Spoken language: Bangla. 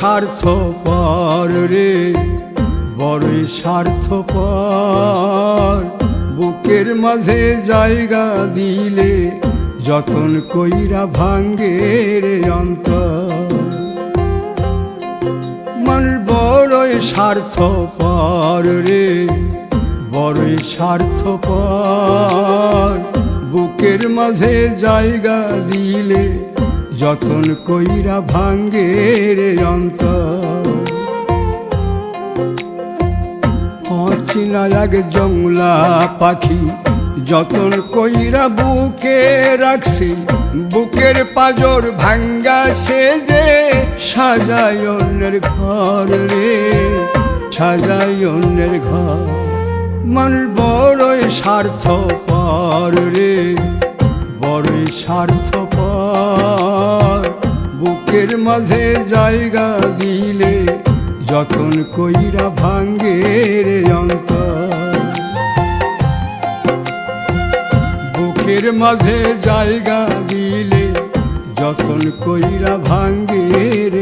স্বার্থপর রে, বড়ই স্বার্থপর। বুকের মাঝে জায়গা দিলে যতন কইরা ভাঙ্গে রে অন্তর। মানুষ বড়ই স্বার্থপর রে, বড়ই স্বার্থপর। বুকের মাঝে জায়গা দিলে যতন কইরা ভাঙ্গে রে অন্তর। অচিনা এক জংলা পাখি যতন কইরা বুকে রাখছি, বুকের পাজর ভাঙ্গা সে যে সাজায় অন্যের ঘর রে, সাজায় অন্যের ঘর। মানুষ বড়ই স্বার্থপর রে, বড়ই স্বার্থপর। বুকের মাঝে জায়গা দিলে যতন কইরা ভাঙ্গে রে অন্তর। বুকের মাঝে জায়গা দিলে যতন কইরা ভাঙ্গে রে